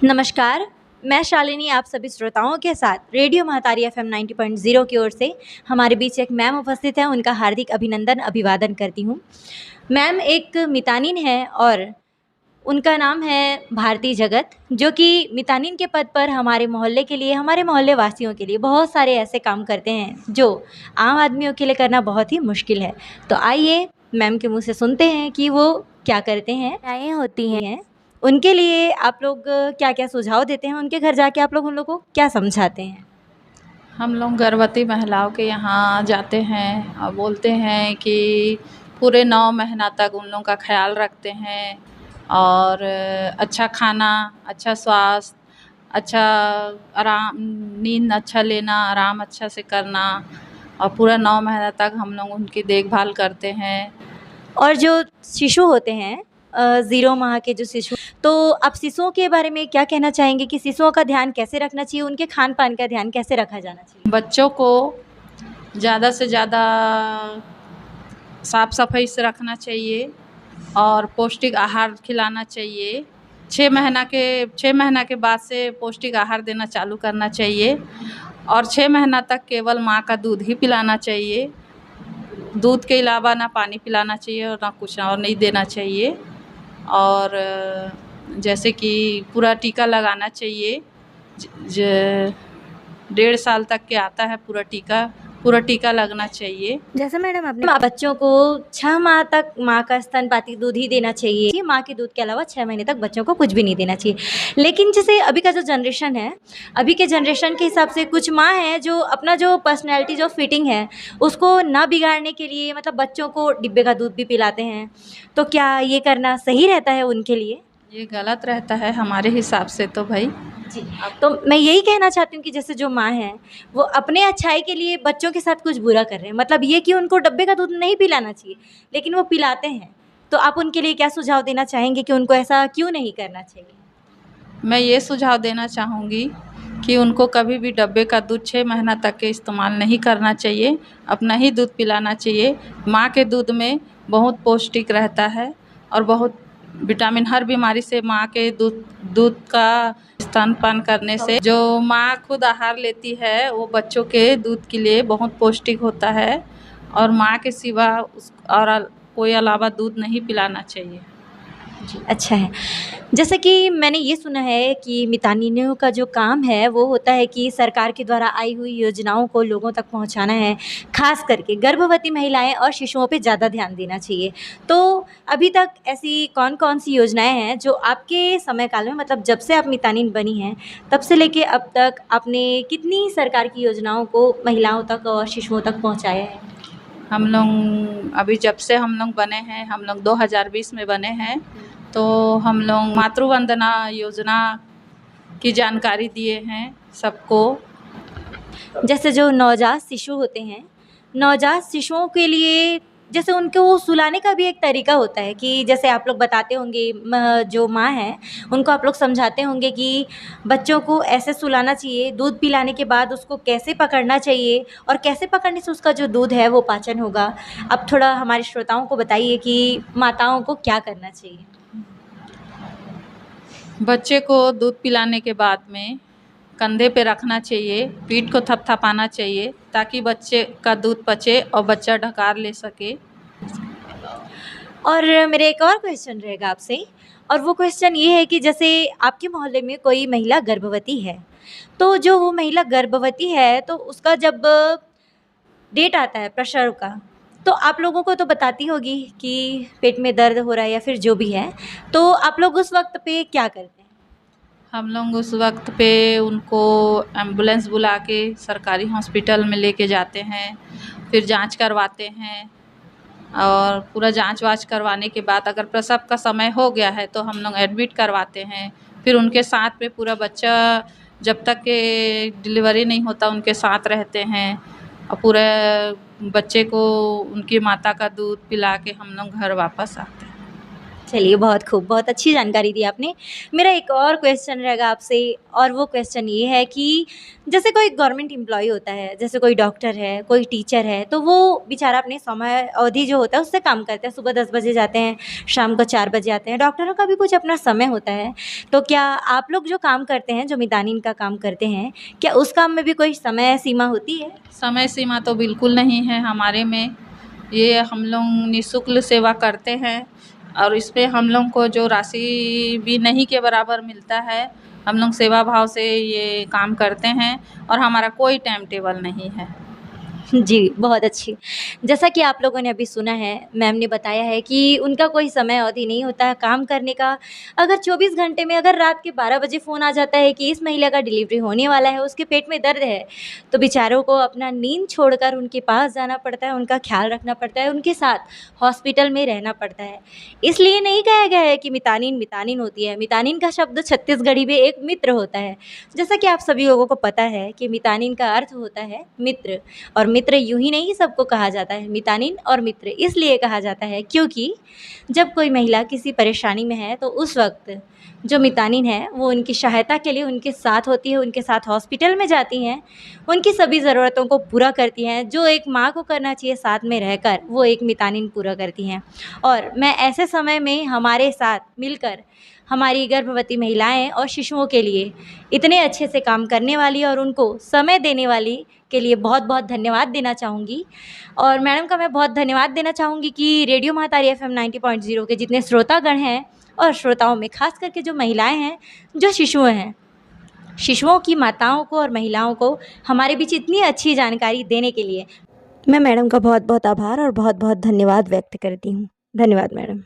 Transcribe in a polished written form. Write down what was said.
नमस्कार, मैं शालिनी आप सभी श्रोताओं के साथ रेडियो महातारी एफएम 90.0 की ओर से हमारे बीच एक मैम उपस्थित हैं, उनका हार्दिक अभिनंदन अभिवादन करती हूँ। मैम एक मितानिन है और उनका नाम है भारती जगत, जो कि मितानिन के पद पर हमारे मोहल्ले के लिए, हमारे मोहल्ले वासियों के लिए बहुत सारे ऐसे काम करते हैं, जो आम आदमियों के लिए करना बहुत ही मुश्किल है। तो आइए मैम के मुँह से सुनते हैं कि वो क्या करते हैं, क्रियाएँ होती हैं। उनके लिए आप लोग क्या-क्या सुझाव देते हैं? उनके घर जाके आप लोग उन लोगों को क्या समझाते हैं? हम लोग गर्भवती महिलाओं के यहाँ जाते हैं और बोलते हैं कि पूरे 9 महीना तक उन लोगों का ख्याल रखते हैं और अच्छा खाना, अच्छा स्वास्थ्य, अच्छा आराम, नींद अच्छा लेना, आराम अच्छा से करना और पूरा 9 महीना तक हम लोग उनकी देखभाल करते हैं। और जो शिशु होते हैं 0 माह के जो शिशु, तो आप शिशुओं के बारे में क्या कहना चाहेंगे कि शिशुओं का ध्यान कैसे रखना चाहिए? उनके खान-पान का ध्यान कैसे रखा जाना चाहिए? बच्चों को ज़्यादा से ज़्यादा साफ़ सफाई से रखना चाहिए और पौष्टिक आहार खिलाना चाहिए। 6 महीना के बाद से पौष्टिक आहार देना चालू करना चाहिए और 6 महीना तक केवल माँ का दूध ही पिलाना चाहिए। दूध के अलावा ना पानी पिलाना चाहिए और ना कुछ और नहीं देना चाहिए। और जैसे कि पूरा टीका लगाना चाहिए। 1.5 साल तक के आता है पूरा टीका लगना चाहिए। जैसे मैडम आपने बच्चों को 6 माह तक माँ का स्तनपाती दूध ही देना चाहिए। माँ के दूध के अलावा 6 महीने तक बच्चों को कुछ भी नहीं देना चाहिए। लेकिन जैसे अभी का जो जनरेशन है, अभी के जनरेशन के हिसाब से कुछ माँ हैं जो अपना जो पर्सनैलिटी जो फिटिंग है, उसको ना बिगाड़ने के लिए मतलब बच्चों को डिब्बे का दूध भी पिलाते हैं। तो क्या ये करना सही रहता है उनके लिए? ये गलत रहता है हमारे हिसाब से तो भाई। जी, तो मैं यही कहना चाहती हूँ कि जैसे जो माँ हैं, वो अपने अच्छाई के लिए बच्चों के साथ कुछ बुरा कर रहे हैं। मतलब ये कि उनको डब्बे का दूध नहीं पिलाना चाहिए, लेकिन वो पिलाते हैं। तो आप उनके लिए क्या सुझाव देना चाहेंगे कि उनको ऐसा क्यों नहीं करना चाहिए? मैं ये सुझाव देना चाहूँगी कि उनको कभी भी डब्बे का दूध 6 महीना तक के इस्तेमाल नहीं करना चाहिए, अपना ही दूध पिलाना चाहिए। माँ के दूध में बहुत पौष्टिक रहता है और बहुत विटामिन, हर बीमारी से माँ के दूध का स्तनपान करने से जो माँ खुद आहार लेती है वो बच्चों के दूध के लिए बहुत पौष्टिक होता है और माँ के सिवा कोई अलावा दूध नहीं पिलाना चाहिए। जी, अच्छा है। जैसे कि मैंने ये सुना है कि मितानिनों का जो काम है वो होता है कि सरकार के द्वारा आई हुई योजनाओं को लोगों तक पहुंचाना है, ख़ास करके गर्भवती महिलाएं और शिशुओं पे ज़्यादा ध्यान देना चाहिए। तो अभी तक ऐसी कौन-कौन सी योजनाएं हैं जो आपके समय काल में मतलब जब से आप मितानिन बनी हैं, तब से लेके अब तक आपने कितनी सरकार की योजनाओं को महिलाओं तक और शिशुओं तक पहुँचाया है? हम लोग अभी जब से हम लोग बने हैं, हम लोग 2020 में बने हैं, तो हम लोग मातृ वंदना योजना की जानकारी दिए हैं सबको। जैसे जो नवजात शिशु होते हैं, नवजात शिशुओं के लिए जैसे उनको सुलाने का भी एक तरीका होता है कि जैसे आप लोग बताते होंगे जो माँ हैं, उनको आप लोग समझाते होंगे कि बच्चों को ऐसे सुलाना चाहिए, दूध पिलाने के बाद उसको कैसे पकड़ना चाहिए और कैसे पकड़ने से उसका जो दूध है वो पाचन होगा। आप थोड़ा हमारे श्रोताओं को बताइए कि माताओं को क्या करना चाहिए? बच्चे को दूध पिलाने के बाद में कंधे पे रखना चाहिए, पीठ को थपथपाना चाहिए ताकि बच्चे का दूध पचे और बच्चा ढकार ले सके। और मेरा एक और क्वेश्चन रहेगा आपसे, और वो क्वेश्चन ये है कि जैसे आपके मोहल्ले में कोई महिला गर्भवती है, तो जो वो महिला गर्भवती है तो उसका जब डेट आता है प्रसव का, तो आप लोगों को तो बताती होगी कि पेट में दर्द हो रहा है या फिर जो भी है, तो आप लोग उस वक़्त पे क्या करते हैं? हम लोग उस वक्त पे उनको एम्बुलेंस बुला के सरकारी हॉस्पिटल में लेके जाते हैं, फिर जांच करवाते हैं और पूरा जांच वाच करवाने के बाद अगर प्रसव का समय हो गया है तो हम लोग एडमिट करवाते हैं। फिर उनके साथ में पूरा बच्चा जब तक के डिलीवरी नहीं होता उनके साथ रहते हैं और पूरे बच्चे को उनकी माता का दूध पिला के हम लोग घर वापस आते हैं। चलिए, बहुत खूब, बहुत अच्छी जानकारी दी आपने। मेरा एक और क्वेश्चन रहेगा आपसे, और वो क्वेश्चन ये है कि जैसे कोई गवर्नमेंट एम्प्लॉयी होता है, जैसे कोई डॉक्टर है, कोई टीचर है, तो वो बेचारा अपने समय अवधि जो होता है उससे काम करते हैं। सुबह 10 बजे जाते हैं, शाम को 4 बजे आते हैं। डॉक्टरों का भी कुछ अपना समय होता है। तो क्या आप लोग जो काम करते हैं, जो मितानिन का काम करते हैं, क्या उस काम में भी कोई समय सीमा होती है? समय सीमा तो बिल्कुल नहीं है हमारे में। ये हम लोग निःशुल्क सेवा करते हैं और इस पे हम लोग को जो राशि भी नहीं के बराबर मिलता है। हम लोग सेवा भाव से ये काम करते हैं और हमारा कोई टाइम टेबल नहीं है। जी, बहुत अच्छी। जैसा कि आप लोगों ने अभी सुना है, मैम ने बताया है कि उनका कोई समय अवधि नहीं होता है काम करने का। अगर 24 घंटे में अगर रात के 12 बजे फ़ोन आ जाता है कि इस महिला का डिलीवरी होने वाला है, उसके पेट में दर्द है, तो बेचारों को अपना नींद छोड़कर उनके पास जाना पड़ता है, उनका ख़्याल रखना पड़ता है, उनके साथ हॉस्पिटल में रहना पड़ता है। इसलिए नहीं कहा गया है कि मितानिन, मितानिन होती है। मितानिन का शब्द छत्तीसगढ़ी में एक मित्र होता है। जैसा कि आप सभी लोगों को पता है कि मितानिन का अर्थ होता है मित्र, और मित्र यूं ही नहीं सबको कहा जाता है। मितानिन और मित्र इसलिए कहा जाता है क्योंकि जब कोई महिला किसी परेशानी में है तो उस वक्त जो मितानिन है वो उनकी सहायता के लिए उनके साथ होती है, उनके साथ हॉस्पिटल में जाती हैं, उनकी सभी ज़रूरतों को पूरा करती हैं। जो एक माँ को करना चाहिए साथ में रहकर, वो एक मितानिन पूरा करती हैं। और मैं ऐसे समय में हमारे साथ मिलकर हमारी गर्भवती महिलाएं और शिशुओं के लिए इतने अच्छे से काम करने वाली और उनको समय देने वाली के लिए बहुत बहुत धन्यवाद देना चाहूँगी। और मैडम का मैं बहुत धन्यवाद देना चाहूँगी कि रेडियो महातारी FM 90.0 के जितने श्रोतागण हैं, और श्रोताओं में खास करके जो महिलाएं हैं, जो शिशुएं हैं, शिशुओं की माताओं को और महिलाओं को हमारे बीच इतनी अच्छी जानकारी देने के लिए मैं मैडम का बहुत बहुत आभार और बहुत बहुत धन्यवाद व्यक्त करती हूँ। धन्यवाद मैडम।